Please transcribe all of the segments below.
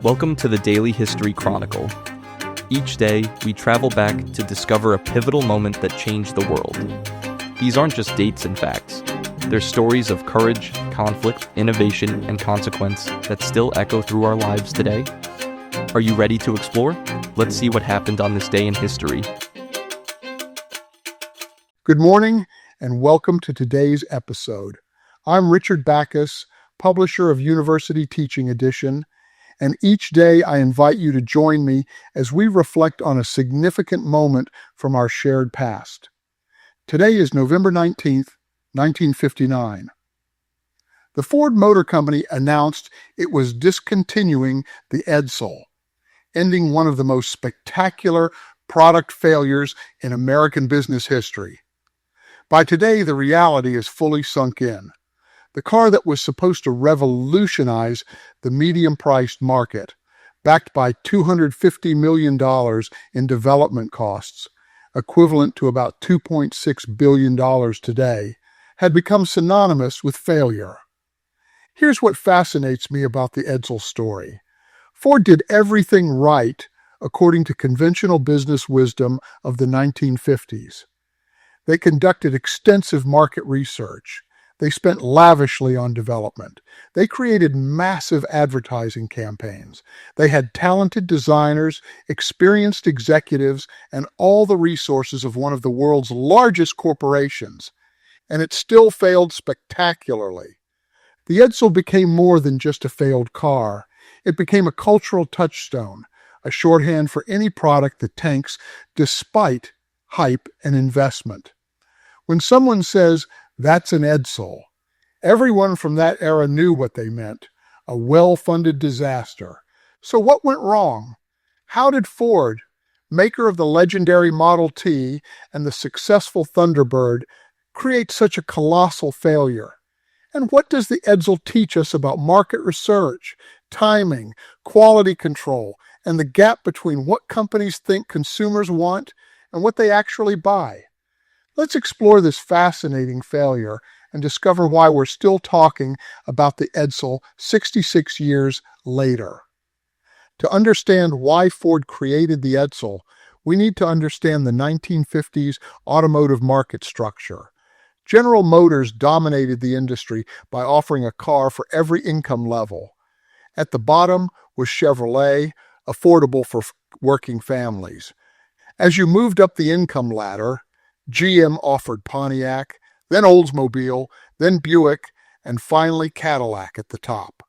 Welcome to the Daily History Chronicle. Each day, we travel back to discover a pivotal moment that changed the world. These aren't just dates and facts. They're stories of courage, conflict, innovation, and consequence that still echo through our lives today. Are you ready to explore? Let's see what happened on this day in history. Good morning, and welcome to today's episode. I'm Richard Backus, publisher of University Teaching Edition, and each day I invite you to join me as we reflect on a significant moment from our shared past. Today is November 19th, 1959. The Ford Motor Company announced it was discontinuing the Edsel, ending one of the most spectacular product failures in American business history. By today, the reality is fully sunk in. The car that was supposed to revolutionize the medium-priced market, backed by $250 million in development costs, equivalent to about $2.6 billion today, had become synonymous with failure. Here's what fascinates me about the Edsel story. Ford did everything right according to conventional business wisdom of the 1950s. They conducted extensive market research. They spent lavishly on development. They created massive advertising campaigns. They had talented designers, experienced executives, and all the resources of one of the world's largest corporations. And it still failed spectacularly. The Edsel became more than just a failed car. It became a cultural touchstone, a shorthand for any product that tanks despite hype and investment. When someone says, "That's an Edsel," everyone from that era knew what they meant, a well-funded disaster. So what went wrong? How did Ford, maker of the legendary Model T and the successful Thunderbird, create such a colossal failure? And what does the Edsel teach us about market research, timing, quality control, and the gap between what companies think consumers want and what they actually buy? Let's explore this fascinating failure and discover why we're still talking about the Edsel 66 years later. To understand why Ford created the Edsel, we need to understand the 1950s automotive market structure. General Motors dominated the industry by offering a car for every income level. At the bottom was Chevrolet, affordable for working families. As you moved up the income ladder, GM offered Pontiac, then Oldsmobile, then Buick, and finally Cadillac at the top.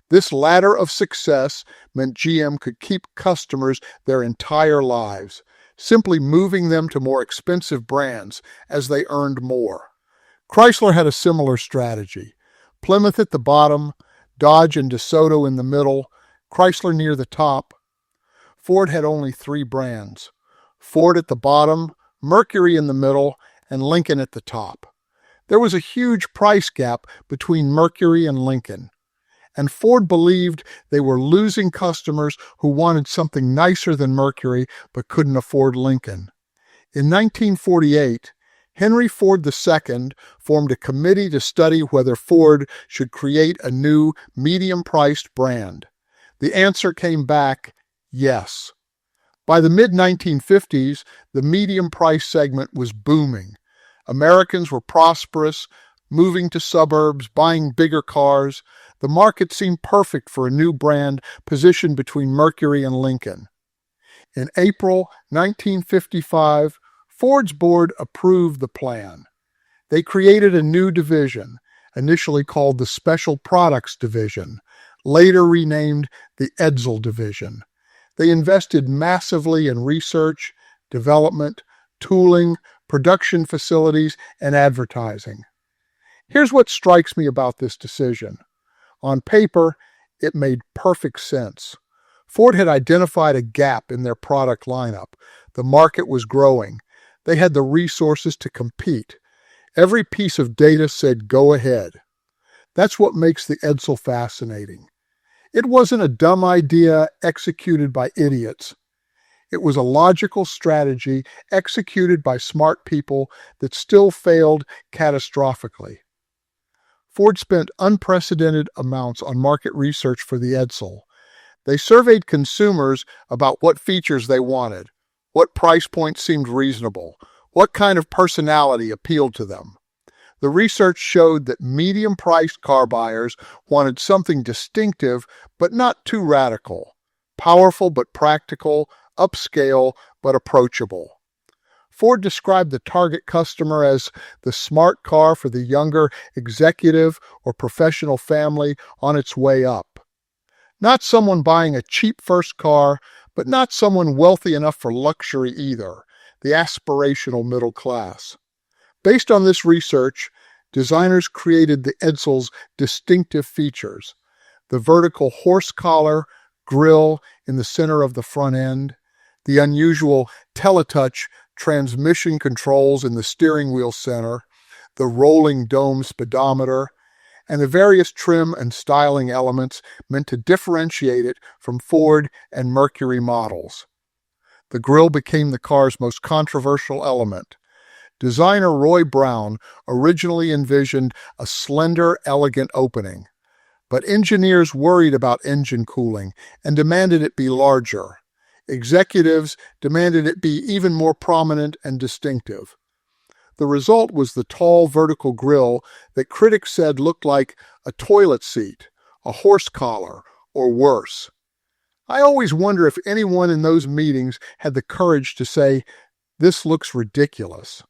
This ladder of success meant GM could keep customers their entire lives, simply moving them to more expensive brands as they earned more. Chrysler had a similar strategy. Plymouth at the bottom, Dodge and DeSoto in the middle, Chrysler near the top. Ford had only 3 brands: Ford at the bottom, Mercury in the middle, and Lincoln at the top. There was a huge price gap between Mercury and Lincoln, and Ford believed they were losing customers who wanted something nicer than Mercury but couldn't afford Lincoln. In 1948, Henry Ford II formed a committee to study whether Ford should create a new medium-priced brand. The answer came back, yes. By the mid-1950s, the medium price segment was booming. Americans were prosperous, moving to suburbs, buying bigger cars. The market seemed perfect for a new brand positioned between Mercury and Lincoln. In April 1955, Ford's board approved the plan. They created a new division, initially called the Special Products Division, later renamed the Edsel Division. They invested massively in research, development, tooling, production facilities, and advertising. Here's what strikes me about this decision. On paper, it made perfect sense. Ford had identified a gap in their product lineup. The market was growing. They had the resources to compete. Every piece of data said, "Go ahead." That's what makes the Edsel fascinating. It wasn't a dumb idea executed by idiots. It was a logical strategy executed by smart people that still failed catastrophically. Ford spent unprecedented amounts on market research for the Edsel. They surveyed consumers about what features they wanted, what price point seemed reasonable, what kind of personality appealed to them. The research showed that medium-priced car buyers wanted something distinctive but not too radical, powerful but practical, upscale but approachable. Ford described the target customer as the smart car for the younger executive or professional family on its way up. Not someone buying a cheap first car, but not someone wealthy enough for luxury either, the aspirational middle class. Based on this research, designers created the Edsel's distinctive features: the vertical horse collar, grille in the center of the front end, the unusual teletouch transmission controls in the steering wheel center, the rolling dome speedometer, and the various trim and styling elements meant to differentiate it from Ford and Mercury models. The grille became the car's most controversial element. Designer Roy Brown originally envisioned a slender, elegant opening, but engineers worried about engine cooling and demanded it be larger. Executives demanded it be even more prominent and distinctive. The result was the tall vertical grille that critics said looked like a toilet seat, a horse collar, or worse. I always wonder if anyone in those meetings had the courage to say, "This looks ridiculous."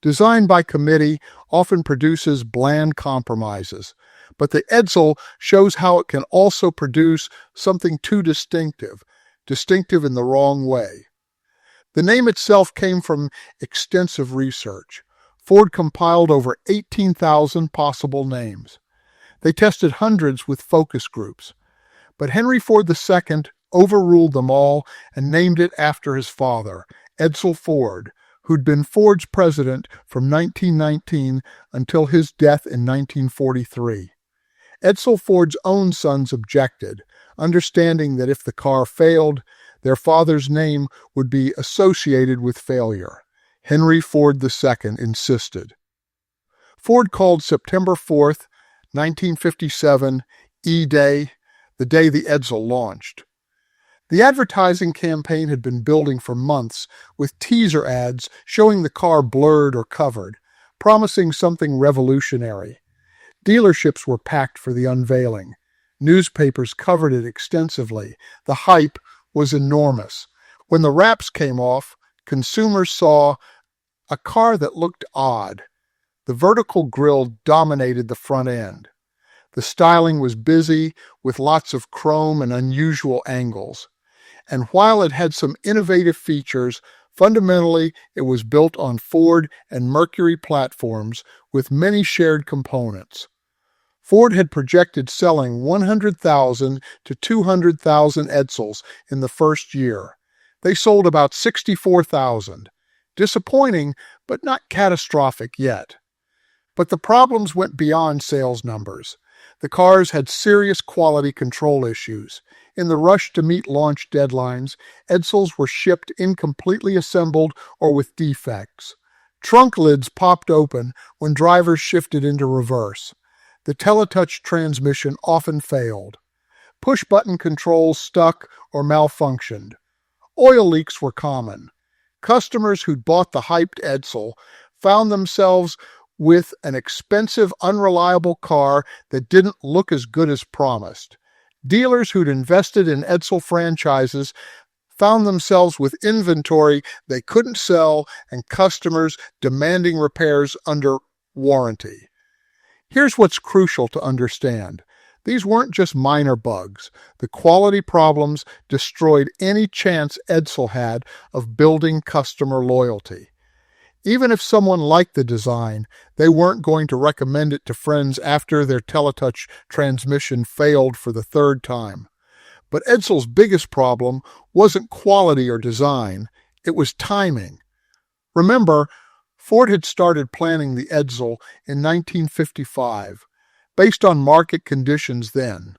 Design by committee often produces bland compromises, but the Edsel shows how it can also produce something too distinctive in the wrong way. The name itself came from extensive research. Ford compiled over 18,000 possible names. They tested hundreds with focus groups, but Henry Ford II overruled them all and named it after his father, Edsel Ford, who'd been Ford's president from 1919 until his death in 1943. Edsel Ford's own sons objected, understanding that if the car failed, their father's name would be associated with failure. Henry Ford II insisted. Ford called September 4th, 1957, E-Day, the day the Edsel launched. The advertising campaign had been building for months, with teaser ads showing the car blurred or covered, promising something revolutionary. Dealerships were packed for the unveiling. Newspapers covered it extensively. The hype was enormous. When the wraps came off, consumers saw a car that looked odd. The vertical grille dominated the front end. The styling was busy, with lots of chrome and unusual angles. And while it had some innovative features, fundamentally it was built on Ford and Mercury platforms with many shared components. Ford had projected selling 100,000 to 200,000 Edsels in the first year. They sold about 64,000. Disappointing, but not catastrophic yet. But the problems went beyond sales numbers. The cars had serious quality control issues. In the rush to meet launch deadlines, Edsels were shipped incompletely assembled or with defects. Trunk lids popped open when drivers shifted into reverse. The teletouch transmission often failed. Push-button controls stuck or malfunctioned. Oil leaks were common. Customers who'd bought the hyped Edsel found themselves with an expensive, unreliable car that didn't look as good as promised. Dealers who'd invested in Edsel franchises found themselves with inventory they couldn't sell and customers demanding repairs under warranty. Here's what's crucial to understand. These weren't just minor bugs. The quality problems destroyed any chance Edsel had of building customer loyalty. Even if someone liked the design, they weren't going to recommend it to friends after their teletouch transmission failed for the third time. But Edsel's biggest problem wasn't quality or design, it was timing. Remember, Ford had started planning the Edsel in 1955, based on market conditions then.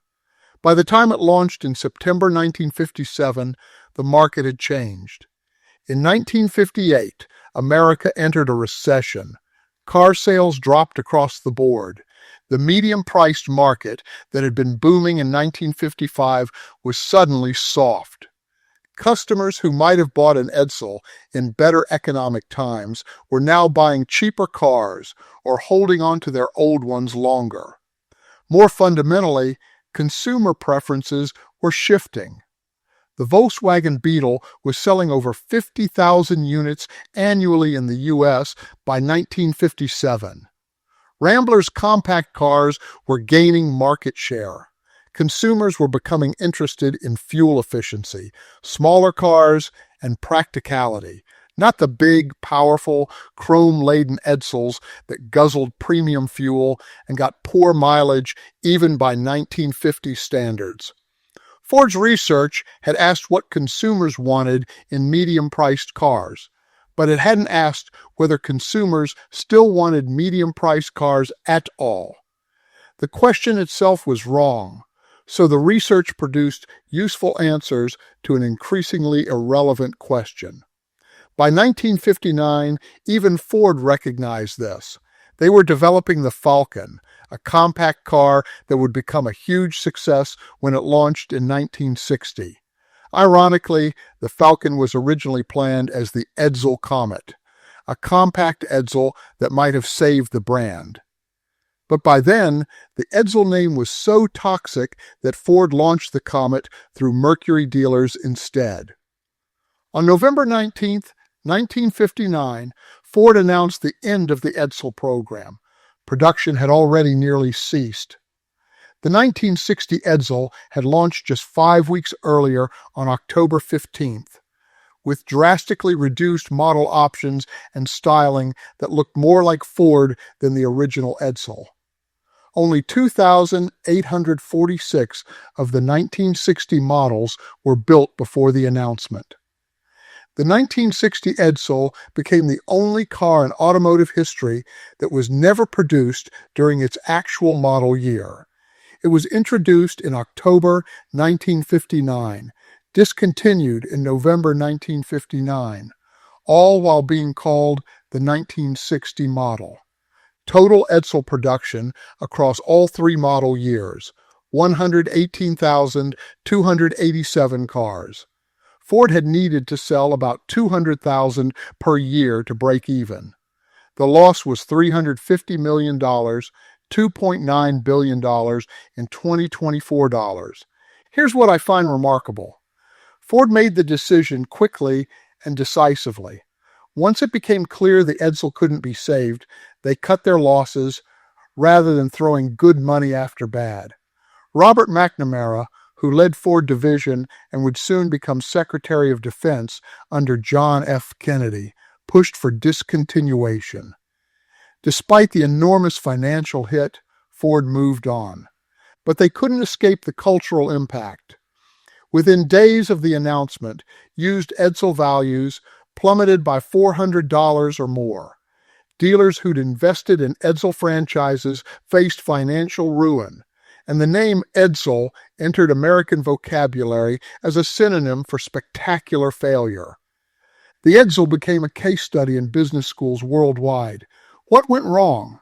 By the time it launched in September 1957, the market had changed. In 1958, America entered a recession. Car sales dropped across the board. The medium-priced market that had been booming in 1955 was suddenly soft. Customers who might have bought an Edsel in better economic times were now buying cheaper cars or holding on to their old ones longer. More fundamentally, consumer preferences were shifting. The Volkswagen Beetle was selling over 50,000 units annually in the U.S. by 1957. Rambler's compact cars were gaining market share. Consumers were becoming interested in fuel efficiency, smaller cars, and practicality, not the big, powerful, chrome-laden Edsels that guzzled premium fuel and got poor mileage even by 1950 standards. Ford's research had asked what consumers wanted in medium-priced cars, but it hadn't asked whether consumers still wanted medium-priced cars at all. The question itself was wrong, so the research produced useful answers to an increasingly irrelevant question. By 1959, even Ford recognized this. They were developing the Falcon, a compact car that would become a huge success when it launched in 1960. Ironically, the Falcon was originally planned as the Edsel Comet, a compact Edsel that might have saved the brand. But by then, the Edsel name was so toxic that Ford launched the Comet through Mercury dealers instead. On November 19, 1959, Ford announced the end of the Edsel program. Production had already nearly ceased. The 1960 Edsel had launched just 5 weeks earlier on October 15th, with drastically reduced model options and styling that looked more like Ford than the original Edsel. Only 2,846 of the 1960 models were built before the announcement. The 1960 Edsel became the only car in automotive history that was never produced during its actual model year. It was introduced in October 1959, discontinued in November 1959, all while being called the 1960 model. Total Edsel production across all 3 model years, 118,287 cars. Ford had needed to sell about 200,000 per year to break even. The loss was $350 million, $2.9 billion in 2024 dollars. Here's what I find remarkable. Ford made the decision quickly and decisively. Once it became clear the Edsel couldn't be saved, they cut their losses rather than throwing good money after bad. Robert McNamara, who led Ford Division and would soon become Secretary of Defense under John F. Kennedy, pushed for discontinuation. Despite the enormous financial hit, Ford moved on. But they couldn't escape the cultural impact. Within days of the announcement, used Edsel values plummeted by $400 or more. Dealers who'd invested in Edsel franchises faced financial ruin, and the name Edsel entered American vocabulary as a synonym for spectacular failure. The Edsel became a case study in business schools worldwide. What went wrong?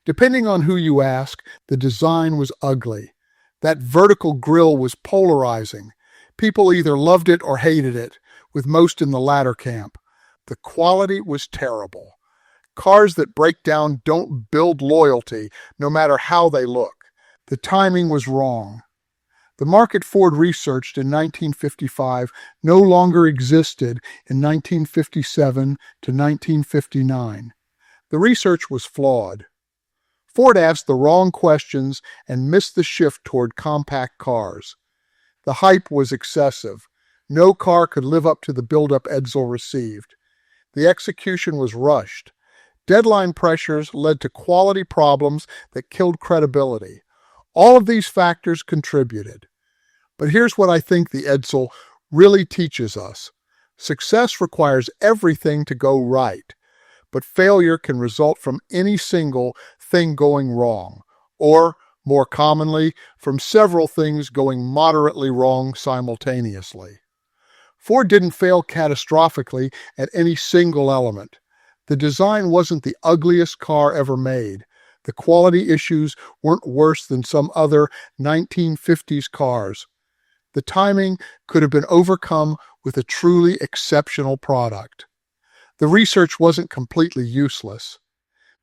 Depending on who you ask, the design was ugly. That vertical grille was polarizing. People either loved it or hated it, with most in the latter camp. The quality was terrible. Cars that break down don't build loyalty, no matter how they look. The timing was wrong. The market Ford researched in 1955 no longer existed in 1957 to 1959. The research was flawed. Ford asked the wrong questions and missed the shift toward compact cars. The hype was excessive. No car could live up to the build-up Edsel received. The execution was rushed. Deadline pressures led to quality problems that killed credibility. All of these factors contributed. But here's what I think the Edsel really teaches us. Success requires everything to go right, but failure can result from any single thing going wrong, or, more commonly, from several things going moderately wrong simultaneously. Ford didn't fail catastrophically at any single element. The design wasn't the ugliest car ever made. The quality issues weren't worse than some other 1950s cars. The timing could have been overcome with a truly exceptional product. The research wasn't completely useless,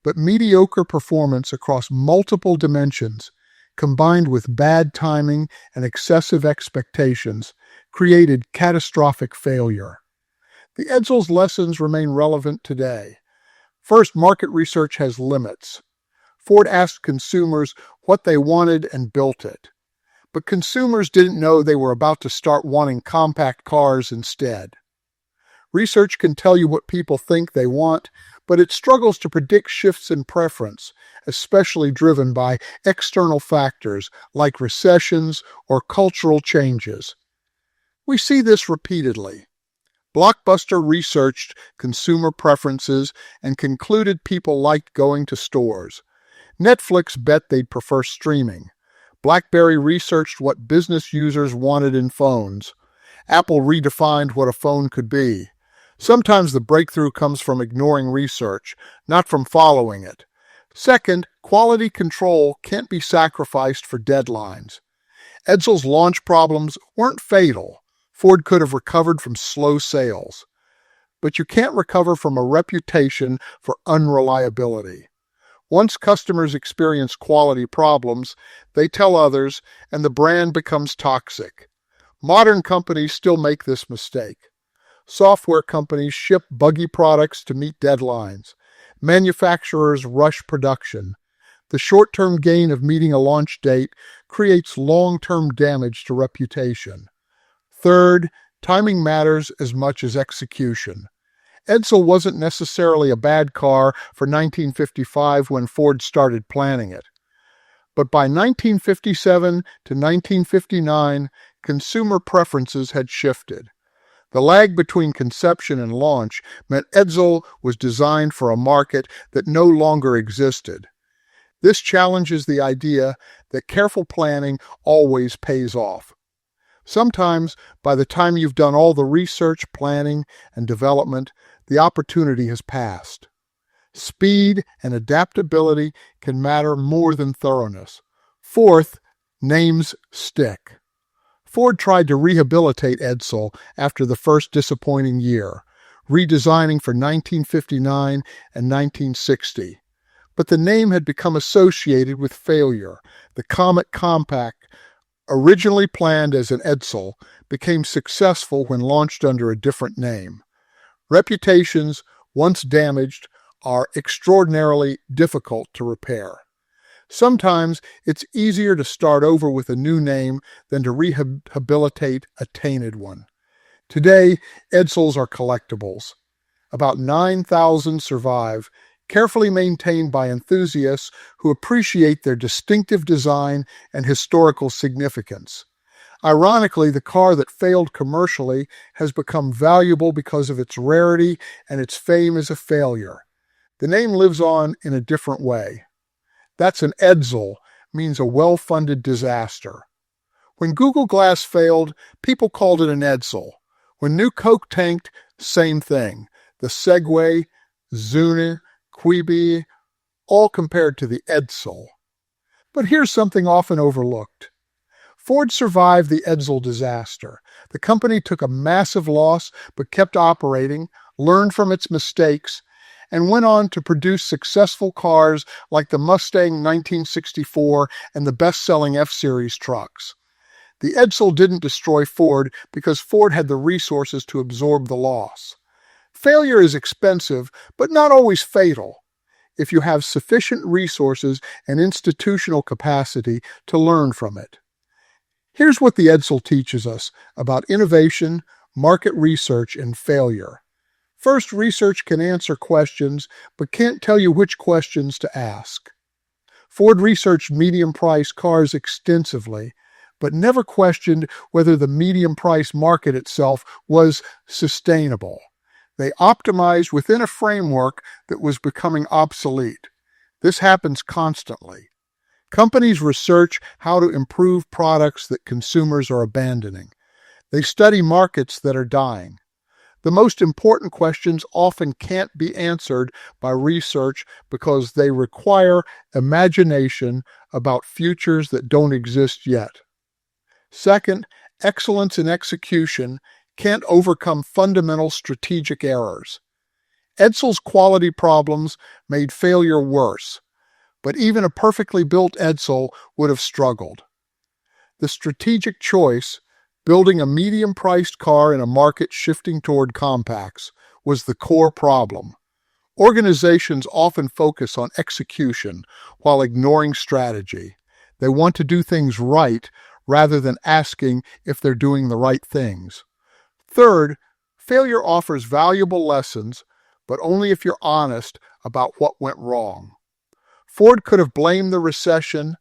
but mediocre performance across multiple dimensions, combined with bad timing and excessive expectations, created catastrophic failure. The Edsel's lessons remain relevant today. First, market research has limits. Ford asked consumers what they wanted and built it. But consumers didn't know they were about to start wanting compact cars instead. Research can tell you what people think they want, but it struggles to predict shifts in preference, especially driven by external factors like recessions or cultural changes. We see this repeatedly. Blockbuster researched consumer preferences and concluded people liked going to stores. Netflix bet they'd prefer streaming. BlackBerry researched what business users wanted in phones. Apple redefined what a phone could be. Sometimes the breakthrough comes from ignoring research, not from following it. Second, quality control can't be sacrificed for deadlines. Edsel's launch problems weren't fatal. Ford could have recovered from slow sales. But you can't recover from a reputation for unreliability. Once customers experience quality problems, they tell others, and the brand becomes toxic. Modern companies still make this mistake. Software companies ship buggy products to meet deadlines. Manufacturers rush production. The short-term gain of meeting a launch date creates long-term damage to reputation. Third, timing matters as much as execution. Edsel wasn't necessarily a bad car for 1955 when Ford started planning it. But by 1957 to 1959, consumer preferences had shifted. The lag between conception and launch meant Edsel was designed for a market that no longer existed. This challenges the idea that careful planning always pays off. Sometimes, by the time you've done all the research, planning, and development, the opportunity has passed. Speed and adaptability can matter more than thoroughness. Fourth, names stick. Ford tried to rehabilitate Edsel after the first disappointing year, redesigning for 1959 and 1960. But the name had become associated with failure. The Comet Compact, originally planned as an Edsel, became successful when launched under a different name. Reputations, once damaged, are extraordinarily difficult to repair. Sometimes it's easier to start over with a new name than to rehabilitate a tainted one. Today, Edsels are collectibles. About 9,000 survive, carefully maintained by enthusiasts who appreciate their distinctive design and historical significance. Ironically, the car that failed commercially has become valuable because of its rarity and its fame as a failure. The name lives on in a different way. That's an Edsel means a well-funded disaster. When Google Glass failed, people called it an Edsel. When New Coke tanked, same thing. The Segway, Zune, Quibi, all compared to the Edsel. But here's something often overlooked. Ford survived the Edsel disaster. The company took a massive loss but kept operating, learned from its mistakes, and went on to produce successful cars like the Mustang 1964 and the best-selling F-Series trucks. The Edsel didn't destroy Ford because Ford had the resources to absorb the loss. Failure is expensive, but not always fatal, if you have sufficient resources and institutional capacity to learn from it. Here's what the Edsel teaches us about innovation, market research, and failure. First, research can answer questions, but can't tell you which questions to ask. Ford researched medium-price cars extensively, but never questioned whether the medium-price market itself was sustainable. They optimized within a framework that was becoming obsolete. This happens constantly. Companies research how to improve products that consumers are abandoning. They study markets that are dying. The most important questions often can't be answered by research because they require imagination about futures that don't exist yet. Second, excellence in execution can't overcome fundamental strategic errors. Edsel's quality problems made failure worse, but even a perfectly built Edsel would have struggled. The strategic choice, building a medium-priced car in a market shifting toward compacts, was the core problem. Organizations often focus on execution while ignoring strategy. They want to do things right rather than asking if they're doing the right things. Third, failure offers valuable lessons, but only if you're honest about what went wrong. Ford could have blamed the recession,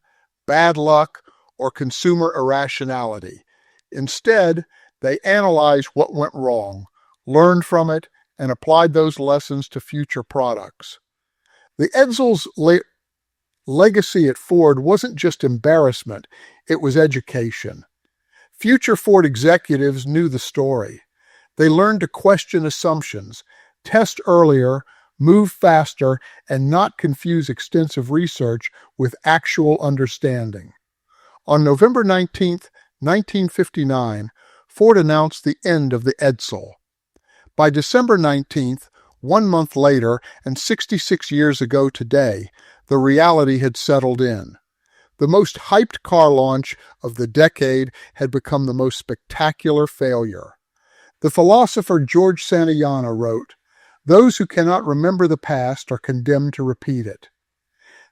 bad luck, or consumer irrationality. Instead, they analyzed what went wrong, learned from it, and applied those lessons to future products. The Edsel's legacy at Ford wasn't just embarrassment, it was education. Future Ford executives knew the story. They learned to question assumptions, test earlier, move faster, and not confuse extensive research with actual understanding. On November 19, 1959, Ford announced the end of the Edsel. By December 19th, 1 month later and 66 years ago today, the reality had settled in. The most hyped car launch of the decade had become the most spectacular failure. The philosopher George Santayana wrote, "Those who cannot remember the past are condemned to repeat it."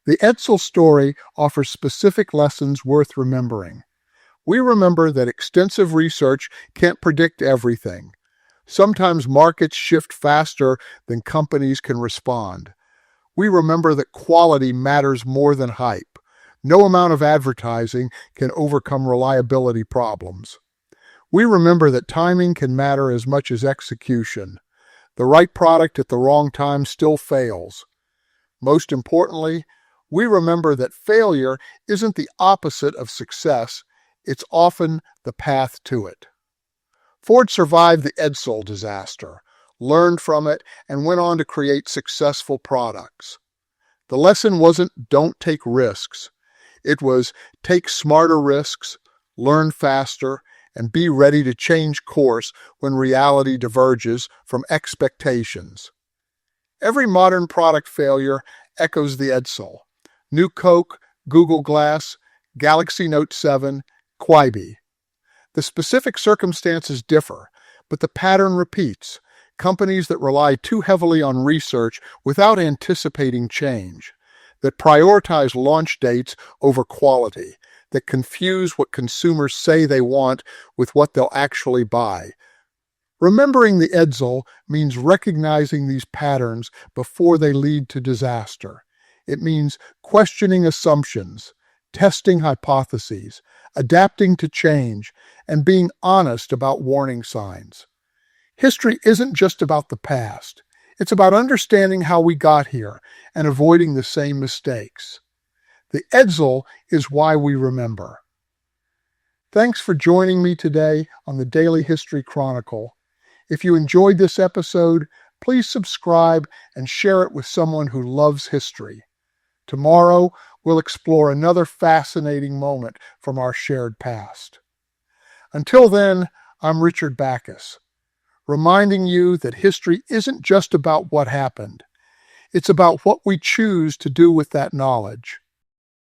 The Edsel story offers specific lessons worth remembering. We remember that extensive research can't predict everything. Sometimes markets shift faster than companies can respond. We remember that quality matters more than hype. No amount of advertising can overcome reliability problems. We remember that timing can matter as much as execution. The right product at the wrong time still fails. Most importantly, we remember that failure isn't the opposite of success, it's often the path to it. Ford survived the Edsel disaster, learned from it, and went on to create successful products. The lesson wasn't don't take risks. It was take smarter risks, learn faster, and be ready to change course when reality diverges from expectations. Every modern product failure echoes the Edsel. New Coke, Google Glass, Galaxy Note 7, Quibi. The specific circumstances differ, but the pattern repeats. Companies that rely too heavily on research without anticipating change, that prioritize launch dates over quality, that confuse what consumers say they want with what they'll actually buy. Remembering the Edsel means recognizing these patterns before they lead to disaster. It means questioning assumptions, testing hypotheses, adapting to change, and being honest about warning signs. History isn't just about the past. It's about understanding how we got here and avoiding the same mistakes. The Edsel is why we remember. Thanks for joining me today on the Daily History Chronicle. If you enjoyed this episode, please subscribe and share it with someone who loves history. Tomorrow, we'll explore another fascinating moment from our shared past. Until then, I'm Richard Backus, reminding you that history isn't just about what happened. It's about what we choose to do with that knowledge.